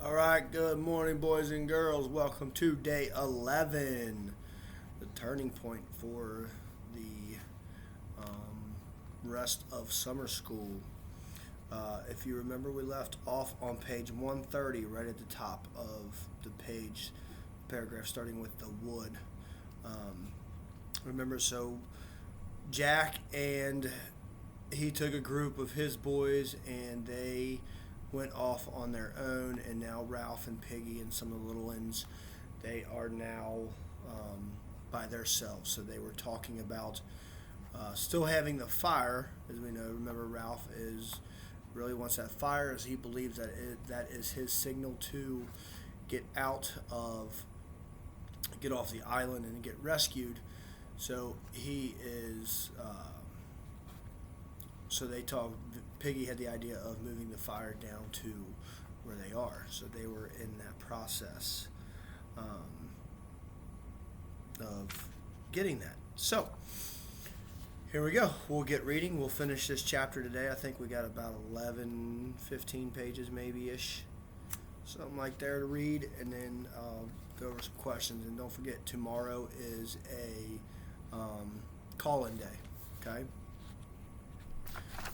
All right, good morning, boys and girls. Welcome to day 11, the turning point for the rest of summer school. If you remember, we left off on page 130, right at the top of the page, paragraph starting with the wood. Um, remember, so Jack and he took a group of his boys and they went off on their own, and now Ralph and Piggy and some of the little ones, they are now by themselves. So they were talking about still having the fire, as we know. Remember, Ralph is really wants that fire, as he believes that is his signal to get get off the island and get rescued. So he is. So they talked. Piggy had the idea of moving the fire down to where they are. So they were in that process of getting that. So here we go. We'll get reading. We'll finish this chapter today. I think we got about 11, 15 pages maybe-ish. Something like there to read. And then go over some questions. And don't forget, tomorrow is a call-in day. Okay?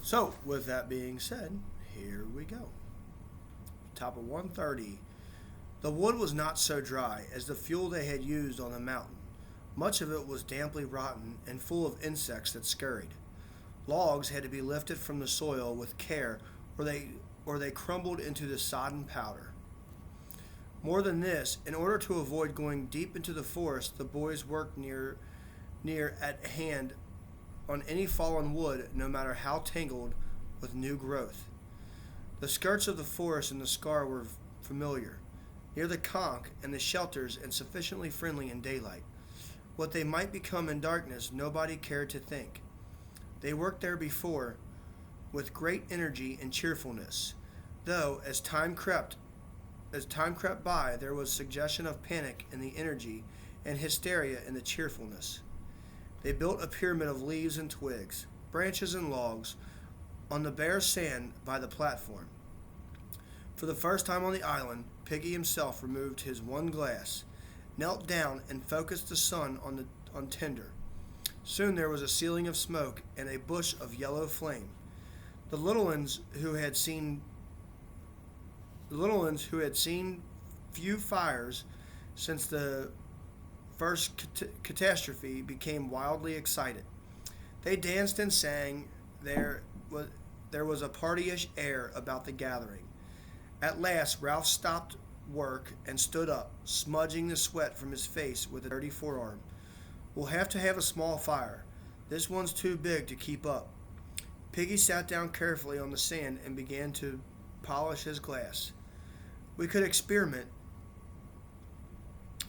So, with that being said, here we go. Top of 130. The wood was not so dry as the fuel they had used on the mountain. Much of it was damply rotten and full of insects that scurried. Logs had to be lifted from the soil with care, or they crumbled into the sodden powder. More than this, in order to avoid going deep into the forest, the boys worked near at hand on any fallen wood, no matter how tangled with new growth. The skirts of the forest and the scar were familiar, near the conch and the shelters, and sufficiently friendly in daylight. What they might become in darkness, nobody cared to think. They worked there before, with great energy and cheerfulness, though as time crept by, there was suggestion of panic in the energy and hysteria in the cheerfulness. They built a pyramid of leaves and twigs, branches and logs, on the bare sand by the platform. For the first time on the island, Piggy himself removed his one glass, knelt down, and focused the sun on tinder. Soon there was a ceiling of smoke and a bush of yellow flame. The little ones who had seen few fires since the first catastrophe became wildly excited. They danced and sang. There was a partyish air about the gathering. At last Ralph stopped work and stood up, smudging the sweat from his face with a dirty forearm. "We'll have to have a small fire. This one's too big to keep up." Piggy sat down carefully on the sand and began to polish his glass. "We could experiment.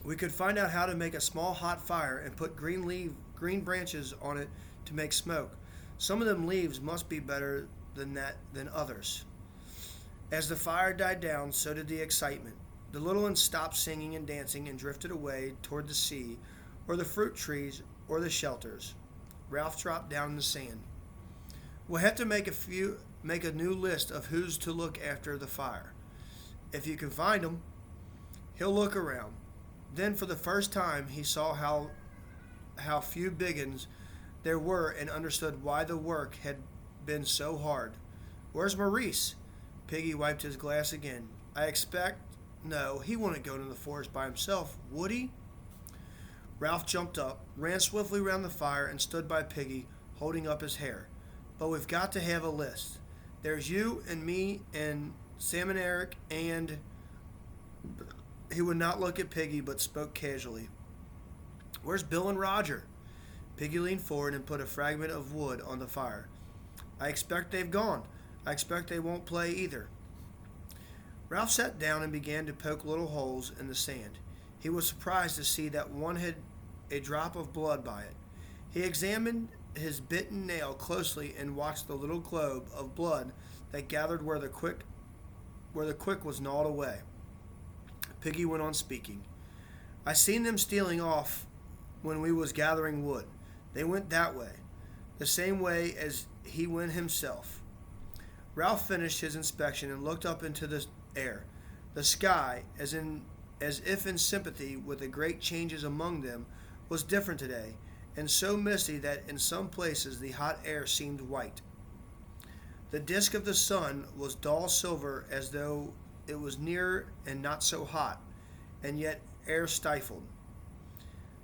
We could find out how to make a small hot fire and put green branches on it to make smoke. Some of them leaves must be better than others." As the fire died down, so did the excitement. The little ones stopped singing and dancing and drifted away toward the sea, or the fruit trees, or the shelters. Ralph dropped down in the sand. "We'll have to make a new list of who's to look after the fire. If you can find 'em." He'll look around. Then, for the first time, he saw how few biggins there were and understood why the work had been so hard. "Where's Maurice?" Piggy wiped his glass again. No, he wouldn't go to the forest by himself, would he?" Ralph jumped up, ran swiftly round the fire, and stood by Piggy, holding up his hair. "But we've got to have a list. There's you and me and Sam and Eric and..." He would not look at Piggy, but spoke casually. "Where's Bill and Roger?" Piggy leaned forward and put a fragment of wood on the fire. "I expect they've gone. I expect they won't play either." Ralph sat down and began to poke little holes in the sand. He was surprised to see that one had a drop of blood by it. He examined his bitten nail closely and watched the little globe of blood that gathered where the quick was gnawed away. Piggy went on speaking. "I seen them stealing off when we was gathering wood. They went that way, the same way as he went himself." Ralph finished his inspection and looked up into the air. The sky, as if in sympathy with the great changes among them, was different today, and so misty that in some places the hot air seemed white. The disk of the sun was dull silver as though it was near and not so hot, and yet air stifled.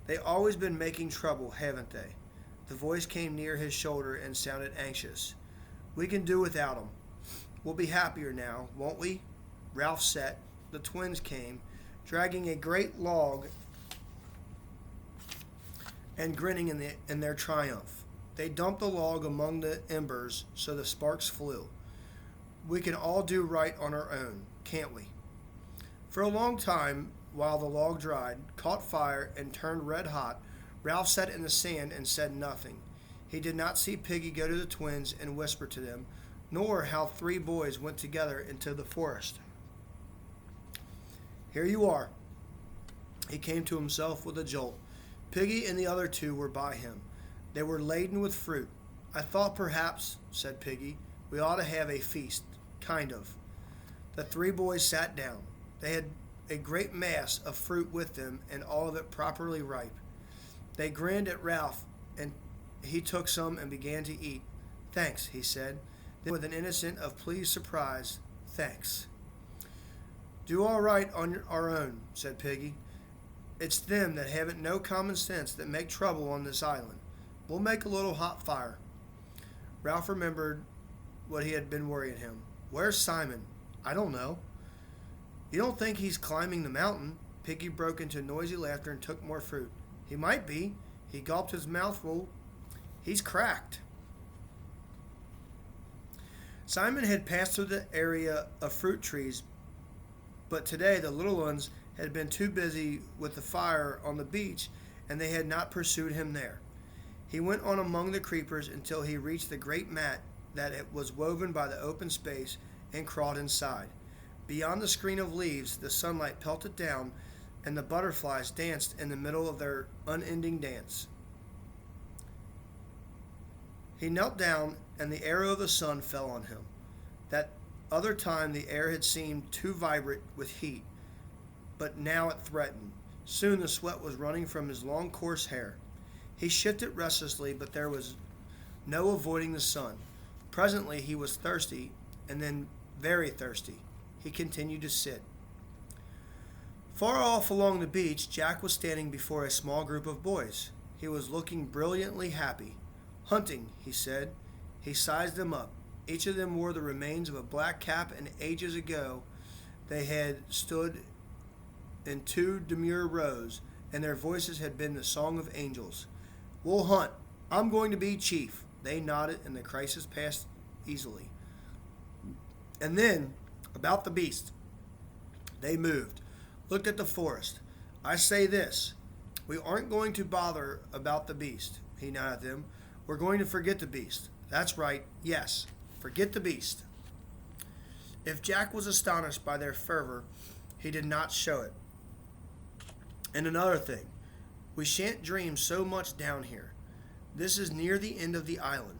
They always been making trouble, haven't they? The voice came near his shoulder and sounded anxious. We can do without 'em. We'll be happier now, won't we? Ralph said. The twins came, dragging a great log and grinning in their triumph. They dumped the log among the embers so the sparks flew. We can all do right on our own, can't we? For a long time, while the log dried, caught fire, and turned red hot, Ralph sat in the sand and said nothing. He did not see Piggy go to the twins and whisper to them, nor how three boys went together into the forest. Here you are. He came to himself with a jolt. Piggy and the other two were by him. They were laden with fruit. I thought perhaps, said Piggy, we ought to have a feast. Kind of. The three boys sat down. They had a great mass of fruit with them, and all of it properly ripe. They grinned at Ralph, and he took some and began to eat. Thanks, he said, then with an innocent of pleased surprise, thanks. Do all right on our own, said Piggy. It's them that haven't no common sense that make trouble on this island. We'll make a little hot fire. Ralph remembered what he had been worrying him. Where's Simon? I don't know. You don't think he's climbing the mountain? Piggy broke into noisy laughter and took more fruit. He might be. He gulped his mouthful. He's cracked. Simon had passed through the area of fruit trees, but today the little ones had been too busy with the fire on the beach, and they had not pursued him there. He went on among the creepers until he reached the great mat that it was woven by the open space, and crawled inside. Beyond the screen of leaves, the sunlight pelted down, and the butterflies danced in the middle of their unending dance. He knelt down, and the arrow of the sun fell on him. That other time the air had seemed too vibrant with heat, but now it threatened. Soon the sweat was running from his long coarse hair. He shifted restlessly, but there was no avoiding the sun. Presently he was thirsty, and then very thirsty. He continued to sit. Far off along the beach, Jack was standing before a small group of boys. He was looking brilliantly happy. Hunting, he said. He sized them up. Each of them wore the remains of a black cap, and ages ago they had stood in two demure rows, and their voices had been the song of angels. We'll hunt. I'm going to be chief. They nodded, and the crisis passed easily. And then, about the beast. They moved, looked at the forest. I say this, we aren't going to bother about the beast, he nodded at them. We're going to forget the beast. That's right, yes, forget the beast. If Jack was astonished by their fervor, he did not show it. And another thing, we shan't dream so much down here. This is near the end of the island.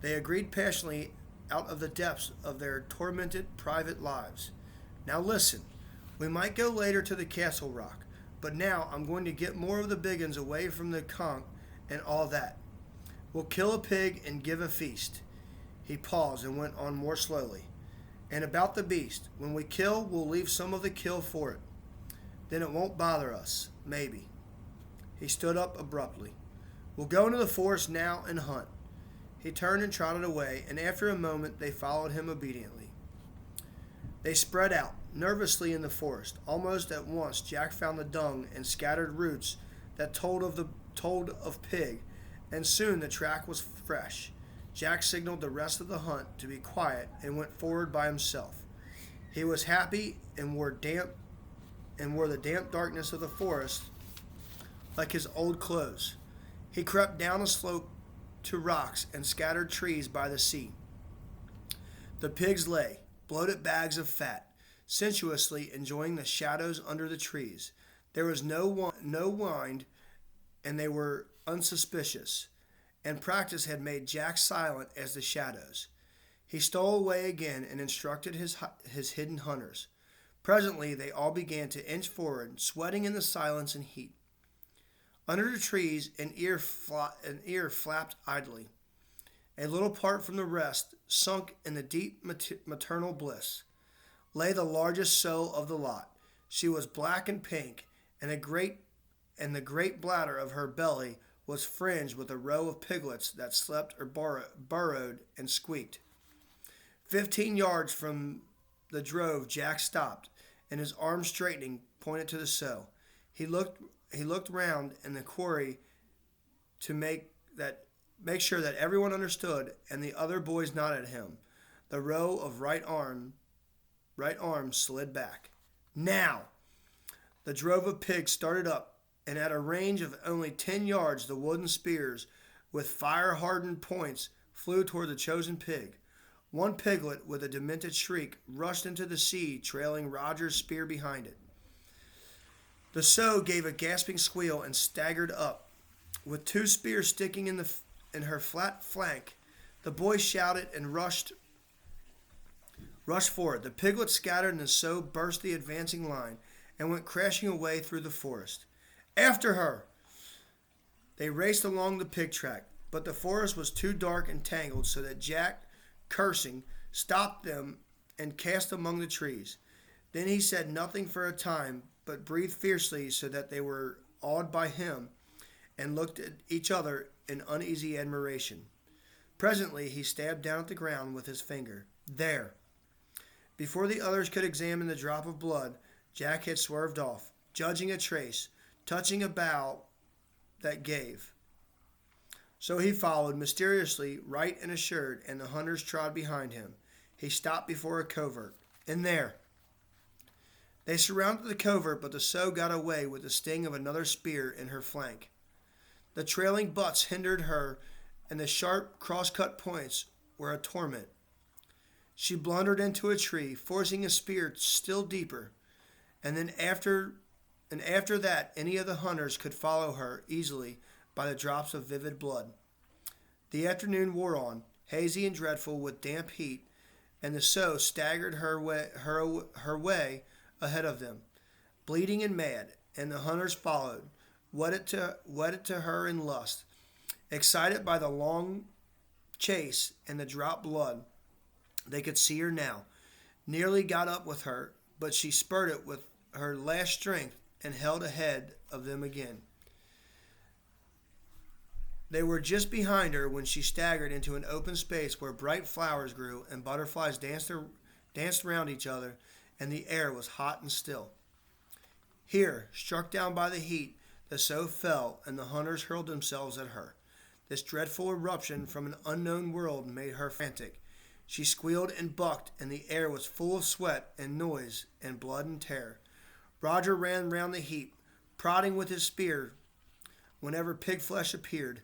They agreed passionately out of the depths of their tormented private lives. Now listen, we might go later to the Castle Rock, but now I'm going to get more of the biggins away from the conch and all that. We'll kill a pig and give a feast. He paused and went on more slowly. And about the beast, when we kill, we'll leave some of the kill for it. Then it won't bother us, maybe. He stood up abruptly. We'll go into the forest now and hunt. He turned and trotted away, and after a moment they followed him obediently. They spread out, nervously in the forest. Almost at once Jack found the dung and scattered roots that told of pig, and soon the track was fresh. Jack signaled the rest of the hunt to be quiet and went forward by himself. He was happy and wore the damp darkness of the forest like his old clothes. He crept down a slope to rocks and scattered trees by the sea. The pigs lay, bloated bags of fat, sensuously enjoying the shadows under the trees. There was no wind, and they were unsuspicious, and practice had made Jack silent as the shadows. He stole away again and instructed his hidden hunters. Presently, they all began to inch forward, sweating in the silence and heat. Under the trees, an ear flapped idly. A little apart from the rest, sunk in the deep maternal bliss, lay the largest sow of the lot. She was black and pink, and the great bladder of her belly was fringed with a row of piglets that slept or burrowed and squeaked. 15 yards from the drove, Jack stopped, and his arm straightening, pointed to the sow. He looked round in the quarry to make sure that everyone understood, and the other boys nodded at him. The row of right arms slid back. Now! The drove of pigs started up, and at a range of only 10 yards the wooden spears, with fire-hardened points, flew toward the chosen pig. One piglet, with a demented shriek, rushed into the sea, trailing Roger's spear behind it. The sow gave a gasping squeal and staggered up, with 2 spears sticking in her flat flank. The boys shouted and rushed forward. The piglet scattered, and the sow burst the advancing line and went crashing away through the forest. After her! They raced along the pig track, but the forest was too dark and tangled, so that Jack, cursing, stopped them and cast among the trees. Then he said nothing for a time, but breathed fiercely, so that they were awed by him and looked at each other in uneasy admiration. Presently he stabbed down at the ground with his finger. There! Before the others could examine the drop of blood, Jack had swerved off, judging a trace, touching a bough that gave. So he followed mysteriously, right and assured, and the hunters trod behind him. He stopped before a covert. And there! They surrounded the covert, but the sow got away with the sting of another spear in her flank. The trailing butts hindered her, and the sharp cross-cut points were a torment. She blundered into a tree, forcing a spear still deeper, and after that any of the hunters could follow her easily by the drops of vivid blood. The afternoon wore on, hazy and dreadful with damp heat, and the sow staggered her way ahead of them, bleeding and mad, and the hunters followed, wedded to her in lust. Excited by the long chase and the dropped blood, they could see her now. Nearly got up with her, but she spurted with her last strength and held ahead of them again. They were just behind her when she staggered into an open space where bright flowers grew and butterflies danced around each other, and the air was hot and still. Here, struck down by the heat, the sow fell, and the hunters hurled themselves at her. This dreadful eruption from an unknown world made her frantic. She squealed and bucked, and the air was full of sweat and noise and blood and terror. Roger ran round the heap, prodding with his spear whenever pig flesh appeared.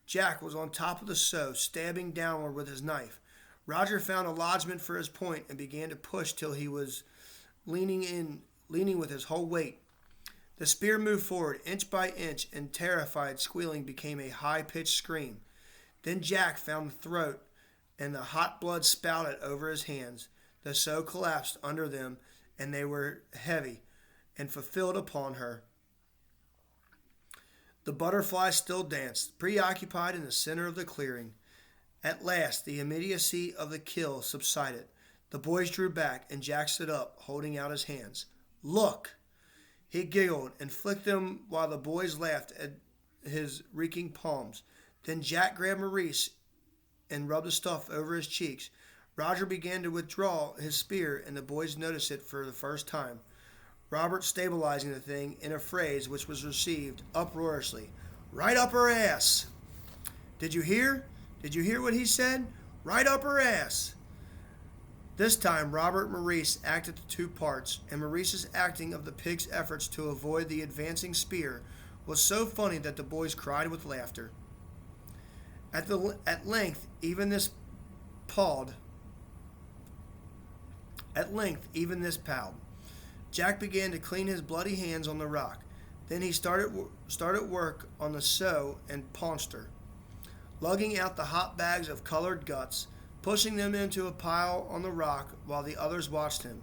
Jack was on top of the sow, stabbing downward with his knife. Roger found a lodgment for his point and began to push till he was leaning with his whole weight. The spear moved forward inch by inch, and terrified squealing became a high-pitched scream. Then Jack found the throat, and the hot blood spouted over his hands. The sow collapsed under them, and they were heavy and fulfilled upon her. The butterflies still danced, preoccupied in the center of the clearing. At last, the immediacy of the kill subsided. The boys drew back, and Jack stood up, holding out his hands. Look! He giggled and flicked them while the boys laughed at his reeking palms. Then Jack grabbed Maurice and rubbed the stuff over his cheeks. Roger began to withdraw his spear, and the boys noticed it for the first time. Robert stabilizing the thing in a phrase which was received uproariously. Right up her ass! Did you hear? Did you hear what he said? Right up her ass! This time Robert and Maurice acted the two parts, and Maurice's acting of the pig's efforts to avoid the advancing spear was so funny that the boys cried with laughter. At length, even this palled. Jack began to clean his bloody hands on the rock. Then he started work on the sow and paunched her, lugging out the hot bags of colored guts, pushing them into a pile on the rock while the others watched him.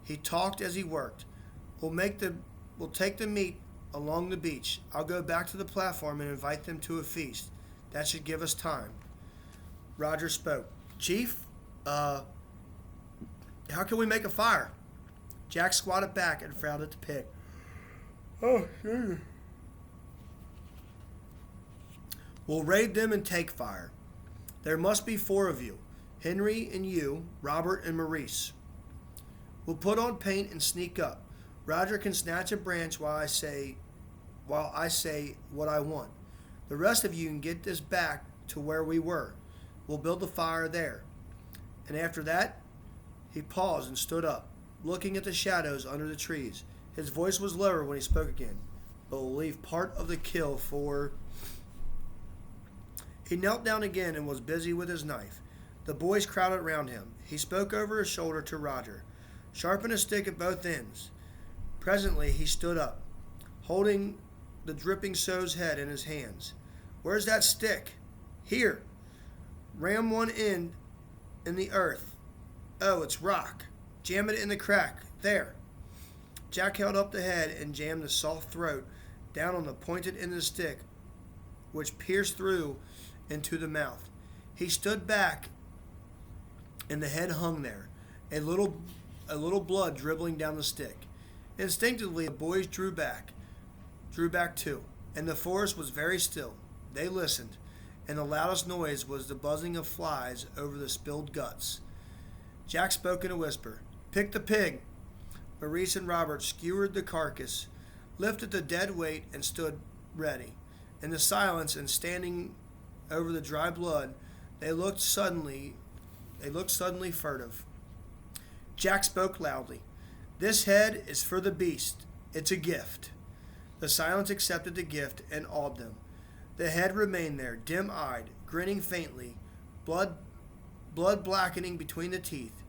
He talked as he worked. We'll make the we'll take the meat along the beach. I'll go back to the platform and invite them to a feast. That should give us time. Roger spoke. Chief, how can we make a fire? Jack squatted back and frowned at the pig. Oh, sure. We'll raid them and take fire. There must be 4 of you. Henry and you, Robert and Maurice. We'll put on paint and sneak up. Roger can snatch a branch while I say what I want. The rest of you can get this back to where we were. We'll build a fire there. And after that, he paused and stood up, looking at the shadows under the trees. His voice was lower when he spoke again, but we'll leave part of the kill for... He knelt down again and was busy with his knife. The boys crowded around him. He spoke over his shoulder to Roger. Sharpen a stick at both ends. Presently he stood up, holding the dripping so's head in his hands. Where's that stick? Here. Ram one end in the earth. Oh, it's rock. Jam it in the crack. There. Jack held up the head and jammed the soft throat down on the pointed end of the stick, which pierced through into the mouth. He stood back, and the head hung there, a little blood dribbling down the stick. Instinctively, the boys drew back too, and the forest was very still. They listened, and the loudest noise was the buzzing of flies over the spilled guts. Jack spoke in a whisper. Pick the pig. Maurice and Robert skewered the carcass, lifted the dead weight, and stood ready. In the silence and standing over the dry blood, they looked suddenly furtive. Jack spoke loudly. This head is for the beast. It's a gift. The silence accepted the gift and awed them. The head remained there, dim-eyed, grinning faintly, blood blackening between the teeth.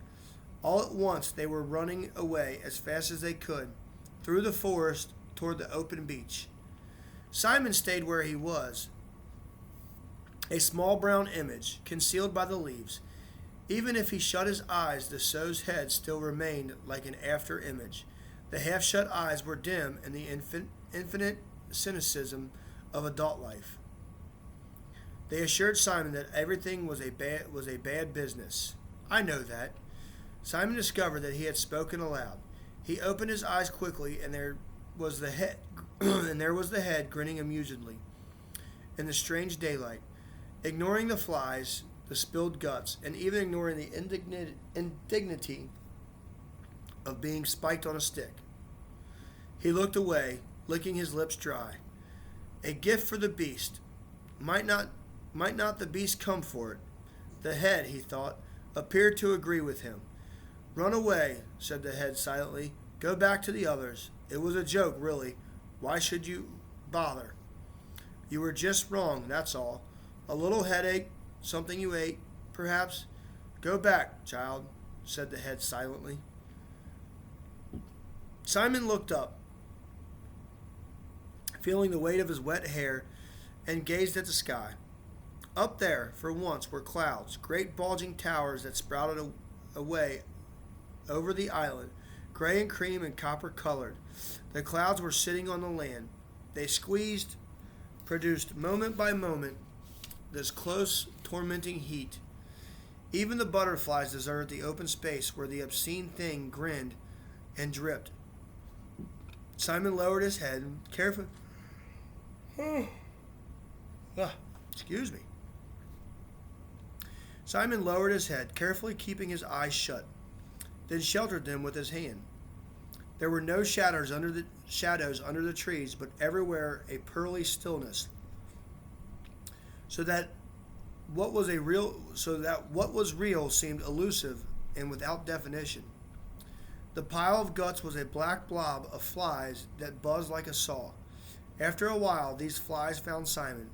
All at once they were running away as fast as they could, through the forest toward the open beach. Simon stayed where he was, a small brown image, concealed by the leaves. Even if he shut his eyes, the so's head still remained like an after image. The half-shut eyes were dim in the infinite cynicism of adult life. They assured Simon that everything was a bad business. I know that. Simon discovered that he had spoken aloud. He opened his eyes quickly, and there was the head, grinning amusedly in the strange daylight, ignoring the flies, the spilled guts, and even ignoring the indignity of being spiked on a stick. He looked away, licking his lips dry. A gift for the beast. Might not the beast come for it? The head, he thought, appeared to agree with him. Run away, said the head silently. Go back to the others. It was a joke, really. Why should you bother? You were just wrong, that's all. A little headache, something you ate, perhaps. Go back, child, said the head silently. Simon looked up, feeling the weight of his wet hair, and gazed at the sky. Up there, for once, were clouds, great bulging towers that sprouted away over the island, gray and cream and copper-colored. The clouds were sitting on the land. They squeezed, produced moment by moment this close, tormenting heat. Even the butterflies deserted the open space where the obscene thing grinned and dripped. Simon lowered his head and carefully... excuse me. Simon lowered his head, carefully keeping his eyes shut, then sheltered them with his hand. There were no shadows under the trees, but everywhere a pearly stillness, so that what was real seemed elusive and without definition. The pile of guts was a black blob of flies that buzzed like a saw. After a while, these flies found Simon.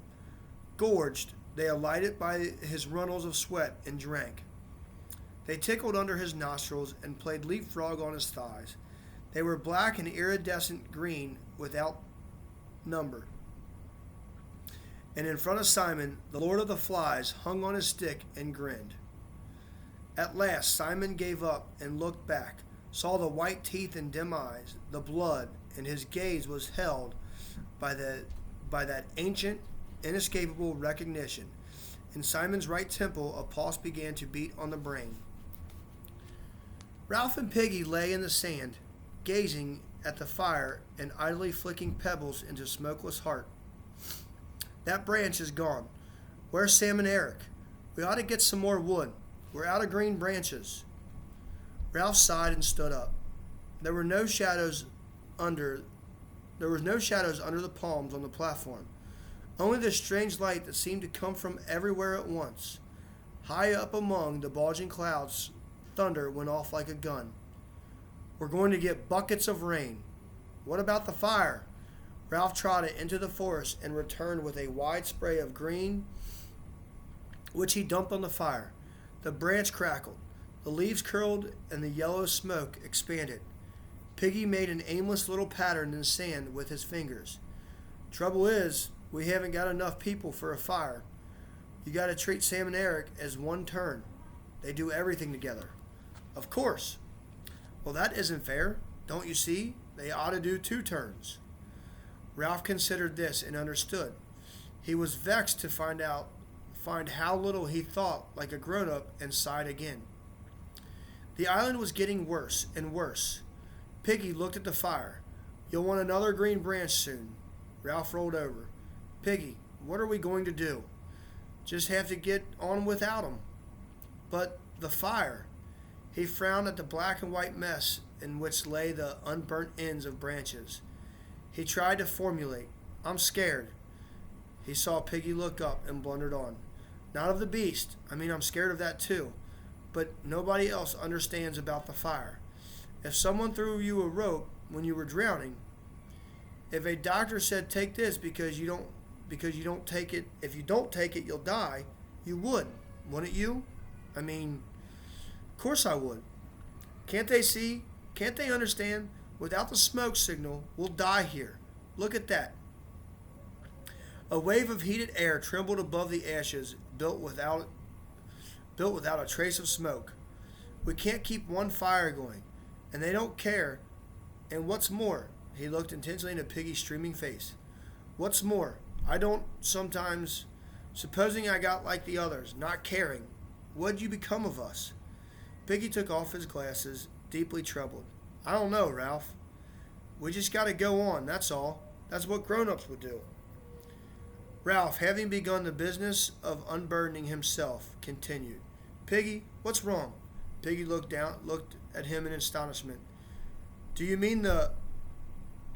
Gorged, they alighted by his runnels of sweat and drank. They tickled under his nostrils and played leapfrog on his thighs. They were black and iridescent green without number. And in front of Simon, the Lord of the Flies hung on his stick and grinned. At last, Simon gave up and looked back. saw the white teeth and dim eyes, the blood, and his gaze was held by that ancient, inescapable recognition. In Simon's right temple, a pulse began to beat on the brain. Ralph and Piggy lay in the sand, gazing at the fire and idly flicking pebbles into Smokeless Heart. That branch is gone. Where's Sam and Eric? We ought to get some more wood. We're out of green branches. Ralph sighed and stood up. There were no shadows under the palms on the platform. Only the strange light that seemed to come from everywhere at once. High up among the bulging clouds, thunder went off like a gun. We're going to get buckets of rain. What about the fire? Ralph trotted into the forest and returned with a wide spray of green, which he dumped on the fire. The branch crackled, the leaves curled, and the yellow smoke expanded. Piggy made an aimless little pattern in the sand with his fingers. Trouble is, we haven't got enough people for a fire. You got to treat Sam and Eric as one turn. They do everything together. Of course. Well, that isn't fair. Don't you see? They ought to do 2 turns. Ralph considered this and understood. He was vexed to find how little he thought like a grown-up, and sighed again. The island was getting worse and worse. Piggy looked at the fire. You'll want another green branch soon. Ralph rolled over. Piggy, what are we going to do? Just have to get on without 'em. But the fire. He frowned at the black and white mess in which lay the unburnt ends of branches. He tried to formulate, I'm scared. He saw Piggy look up and blundered on. Not of the beast. I'm scared of that too. But nobody else understands about the fire. If someone threw you a rope when you were drowning, if a doctor said take this because you don't take it, if you don't take it you'll die, you would, wouldn't you? Of course I would. Can't they see? Can't they understand? Without the smoke signal, we'll die here. Look at that. A wave of heated air trembled above the ashes, built without a trace of smoke. We can't keep one fire going, and they don't care. And what's more, he looked intensely into Piggy's streaming face. What's more, I don't sometimes, supposing I got like the others, not caring, what'd you become of us? Piggy took off his glasses, deeply troubled. I don't know, Ralph. We just got to go on, that's all. That's what grown-ups would do. Ralph, having begun the business of unburdening himself, continued. Piggy, what's wrong? Piggy looked at him in astonishment. Do you mean the...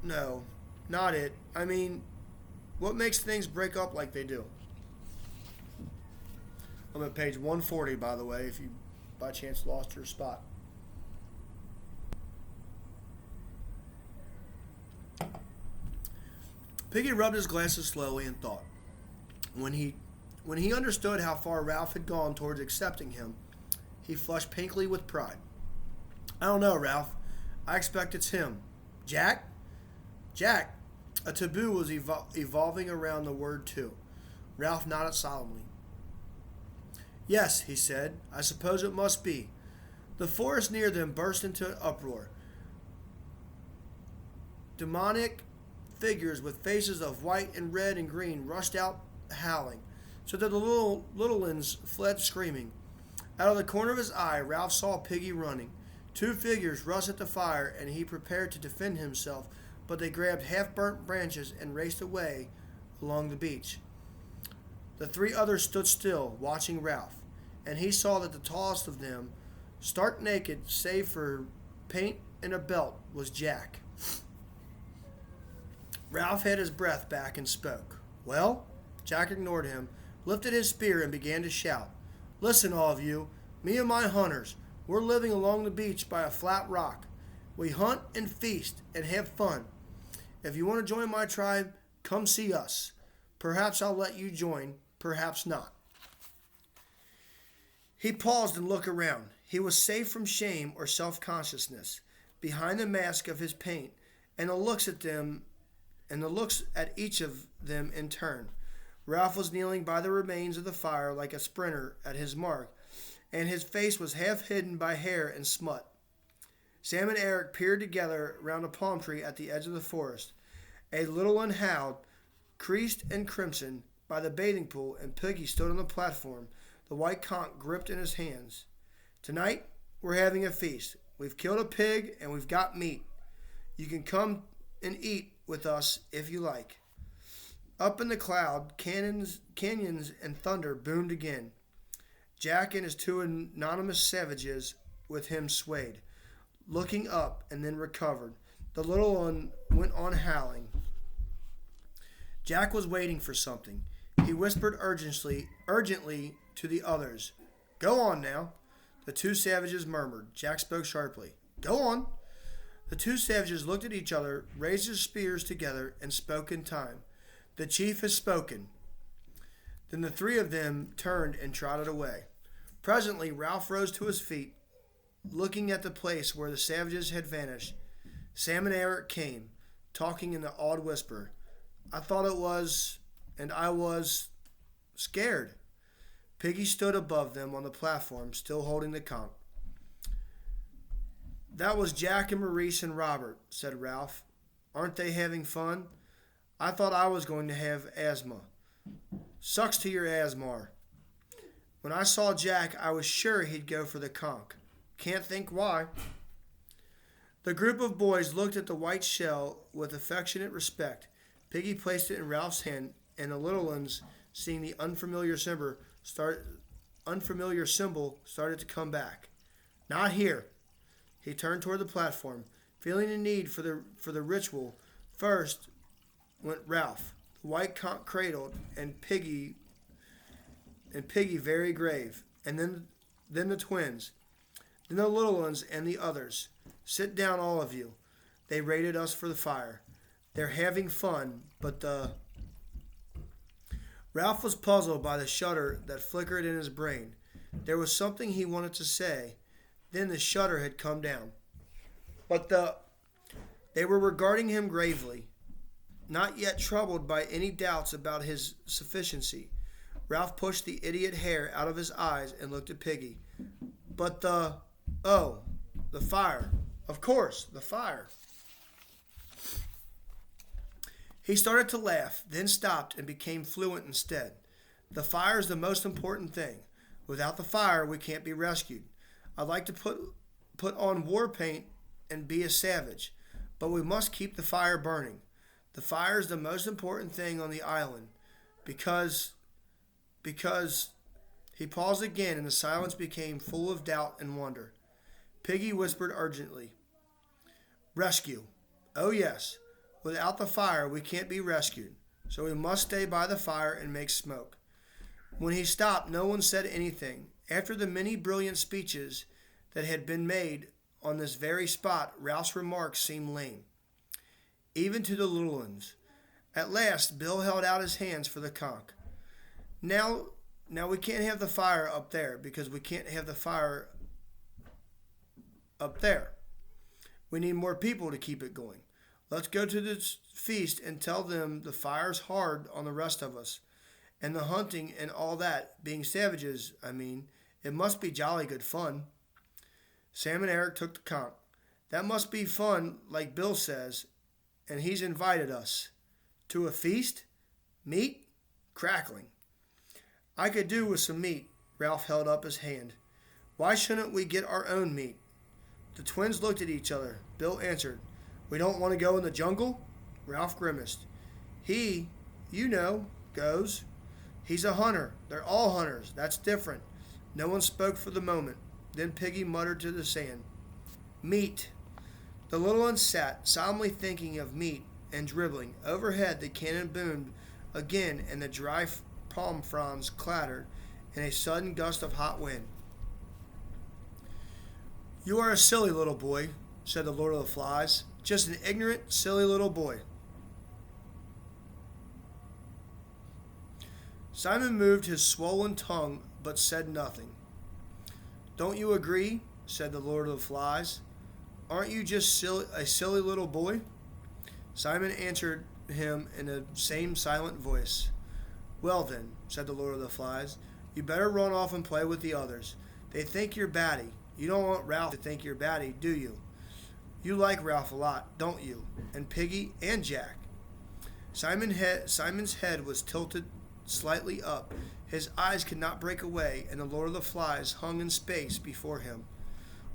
No, not it. What makes things break up like they do? I'm at page 140, by the way, if you by chance lost your spot. Piggy rubbed his glasses slowly and thought. When he understood how far Ralph had gone towards accepting him, he flushed pinkly with pride. I don't know, Ralph. I expect it's him. Jack? Jack. A taboo was evolving around the word too. Ralph nodded solemnly. Yes, he said. I suppose it must be. The forest near them burst into an uproar. Demonic figures with faces of white and red and green rushed out howling, so that the little ones fled screaming. Out of the corner of his eye, Ralph saw Piggy running. 2 figures rushed at the fire, and he prepared to defend himself, but they grabbed half-burnt branches and raced away along the beach. The 3 others stood still, watching Ralph, and he saw that the tallest of them, stark naked save for paint and a belt, was Jack. Ralph had his breath back and spoke. Well? Jack ignored him, lifted his spear, and began to shout. Listen, all of you. Me and my hunters. We're living along the beach by a flat rock. We hunt and feast and have fun. If you want to join my tribe, come see us. Perhaps I'll let you join, perhaps not. He paused and looked around. He was safe from shame or self-consciousness behind the mask of his paint, and the looks at each of them in turn. Ralph was kneeling by the remains of the fire like a sprinter at his mark, and his face was half hidden by hair and smut. Sam and Eric peered together round a palm tree at the edge of the forest. A little one howled, creased and crimson, by the bathing pool, and Piggy stood on the platform, the white conch gripped in his hands. Tonight, we're having a feast. We've killed a pig and we've got meat. You can come and eat with us if you like. Up in the cloud, canyons and thunder boomed again. Jack and his two anonymous savages with him swayed, looking up, and then recovered. The little one went on howling. Jack was waiting for something. He whispered urgently to the others. Go on now. The two savages murmured. Jack spoke sharply. Go on. The two savages looked at each other, raised their spears together, and spoke in time. The chief has spoken. Then the three of them turned and trotted away. Presently, Ralph rose to his feet, looking at the place where the savages had vanished. Sam and Eric came, talking in an awed whisper. I thought it was, and I was scared. Piggy stood above them on the platform, still holding the conch. That was Jack and Maurice and Robert, said Ralph. Aren't they having fun? I thought I was going to have asthma. Sucks to your asthma. When I saw Jack, I was sure he'd go for the conch. Can't think why. The group of boys looked at the white shell with affectionate respect. Piggy placed it in Ralph's hand, and the little ones, seeing the unfamiliar symbol, started to come back. Not here. He turned toward the platform, feeling the need for the ritual. First went Ralph, the white conch cradled, and Piggy very grave, and then the twins, then the little ones and the others. Sit down, all of you. They raided us for the fire. They're having fun, but Ralph was puzzled by the shudder that flickered in his brain. There was something he wanted to say. Then the shudder had come down. But they were regarding him gravely, not yet troubled by any doubts about his sufficiency. Ralph pushed the idiot hair out of his eyes and looked at Piggy. But the fire. Of course, the fire. He started to laugh, then stopped and became fluent instead. The fire is the most important thing. Without the fire, we can't be rescued. I'd like to put on war paint and be a savage, but we must keep the fire burning. The fire is the most important thing on the island, because he paused again and the silence became full of doubt and wonder. Piggy whispered urgently, Rescue. Oh yes. Without the fire, we can't be rescued, so we must stay by the fire and make smoke. When he stopped, no one said anything. After the many brilliant speeches that had been made on this very spot, Ralph's remarks seemed lame, even to the little ones. At last, Bill held out his hands for the conch. Now we can't have the fire up there, because we can't have the fire up there. We need more people to keep it going. Let's go to this feast and tell them the fire's hard on the rest of us. And the hunting and all that, being savages, it must be jolly good fun. Sam and Eric took the conch. That must be fun, like Bill says, and he's invited us. To a feast? Meat? Crackling. I could do with some meat. Ralph held up his hand. Why shouldn't we get our own meat? The twins looked at each other. Bill answered, We don't want to go in the jungle? Ralph grimaced. He, goes. He's a hunter. They're all hunters. That's different. No one spoke for the moment. Then Piggy muttered to the sand, Meat. The little one sat, solemnly thinking of meat and dribbling. Overhead the cannon boomed again, and the dry palm fronds clattered in a sudden gust of hot wind. You are a silly little boy, said the Lord of the Flies. Just an ignorant, silly little boy. Simon moved his swollen tongue, but said nothing. Don't you agree? Said the Lord of the Flies. Aren't you just a silly little boy? Simon answered him in the same silent voice. Well then, said the Lord of the Flies, you better run off and play with the others. They think you're batty. You don't want Ralph to think you're batty, do you? You like Ralph a lot, don't you? And Piggy and Jack. Simon's head was tilted slightly up. His eyes could not break away, and the Lord of the Flies hung in space before him.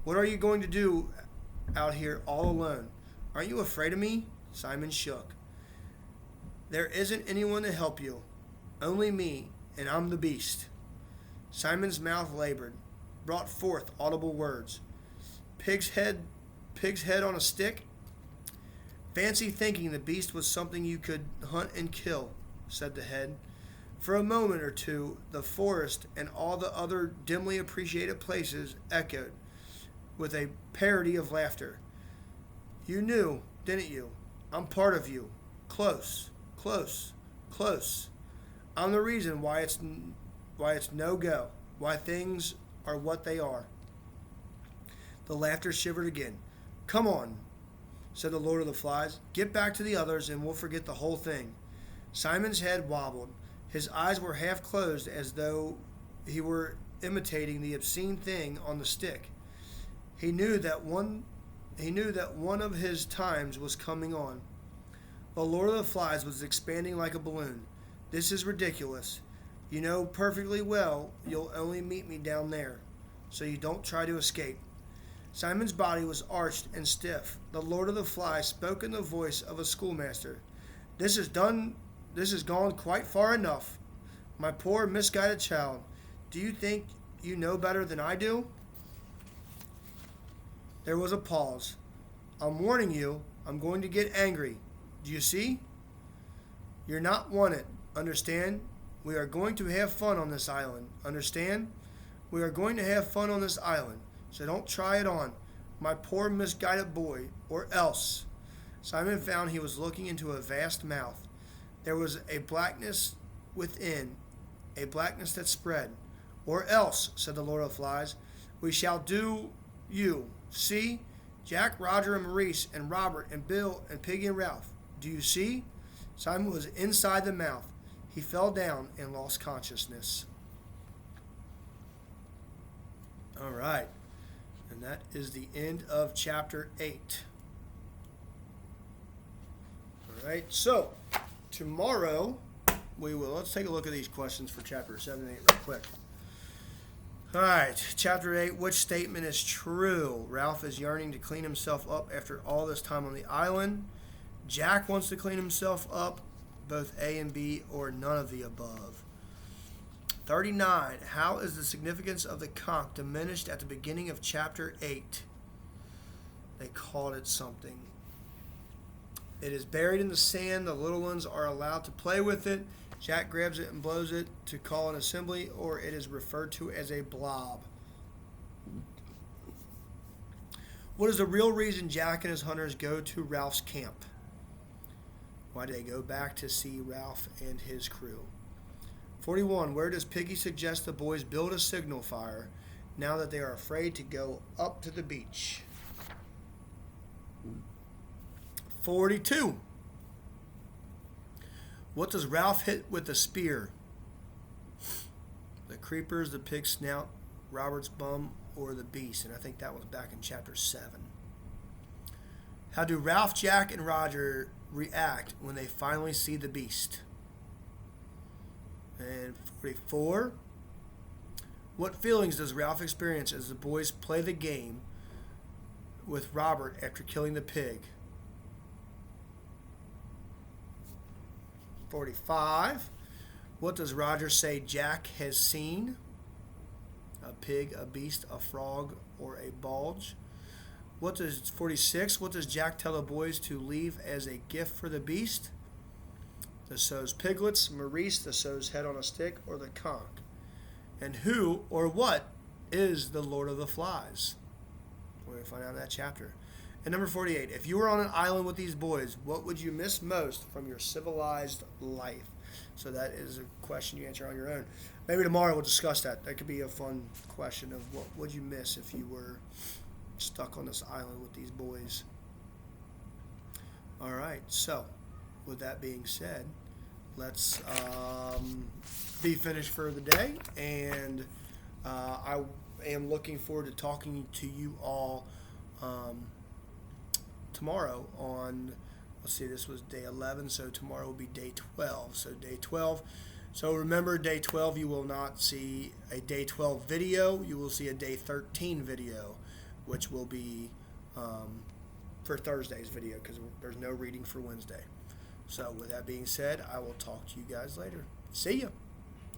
What are you going to do out here all alone? Aren't you afraid of me? Simon shook. There isn't anyone to help you. Only me, and I'm the beast. Simon's mouth labored, brought forth audible words. Pig's head on a stick? Fancy thinking the beast was something you could hunt and kill, said the head. For a moment or two, the forest and all the other dimly appreciated places echoed with a parody of laughter. You knew, didn't you? I'm part of you. Close, close, close. I'm the reason why it's no go, why things are what they are. The laughter shivered again. Come on, said the Lord of the Flies. Get back to the others and we'll forget the whole thing. Simon's head wobbled. His eyes were half closed as though he were imitating the obscene thing on the stick. He knew that one of his times was coming on. The Lord of the Flies was expanding like a balloon. This is ridiculous. You know perfectly well you'll only meet me down there, so you don't try to escape. Simon's body was arched and stiff. The Lord of the Flies spoke in the voice of a schoolmaster. This has gone quite far enough. My poor misguided child. Do you think you know better than I do? There was a pause. I'm warning you, I'm going to get angry. Do you see? You're not wanted. Understand? We are going to have fun on this island. Understand? We are going to have fun on this island. So don't try it on, my poor misguided boy, or else. Simon found he was looking into a vast mouth. There was a blackness within, a blackness that spread. Or else, said the Lord of the Flies, we shall do you. See? Jack, Roger, and Maurice, and Robert, and Bill, and Piggy, and Ralph. Do you see? Simon was inside the mouth. He fell down and lost consciousness. All right. And that is the end of chapter 8. All right. So, tomorrow, let's take a look at these questions for chapter 7 and 8 real quick. All right. Chapter 8, which statement is true? Ralph is yearning to clean himself up after all this time on the island. Jack wants to clean himself up. Both A and B, or none of the above. 39. How is the significance of the conch diminished at the beginning of chapter 8? They called it something. It is buried in the sand. The little ones are allowed to play with it. Jack grabs it and blows it to call an assembly, or it is referred to as a blob. What is the real reason Jack and his hunters go to Ralph's camp? Why do they go back to see Ralph and his crew? 41. Where does Piggy suggest the boys build a signal fire now that they are afraid to go up to the beach? 42. What does Ralph hit with the spear? The creepers, the pig's snout, Robert's bum, or the beast? And I think that was back in chapter 7. How do Ralph, Jack, and Roger react when they finally see the beast? And 44. What feelings does Ralph experience as the boys play the game with Robert after killing the pig? 45. What does Roger say Jack has seen? A pig, a beast, a frog, or a bulge? 46. What does Jack tell the boys to leave as a gift for the beast? The sow's piglets, Maurice, the sow's head on a stick, or the conch? And who or what is the Lord of the Flies? We're going to find out in that chapter. And number 48, if you were on an island with these boys, what would you miss most from your civilized life? So that is a question you answer on your own. Maybe tomorrow we'll discuss that. That could be a fun question of what would you miss if you were stuck on this island with these boys. All right, so with that being said, let's be finished for the day, and I am looking forward to talking to you all tomorrow on, let's see, this was day 11, so tomorrow will be day 12. So day 12. So remember, day 12, you will not see a day 12 video. You will see a day 13 video, which will be for Thursday's video because there's no reading for Wednesday. So with that being said, I will talk to you guys later. See ya.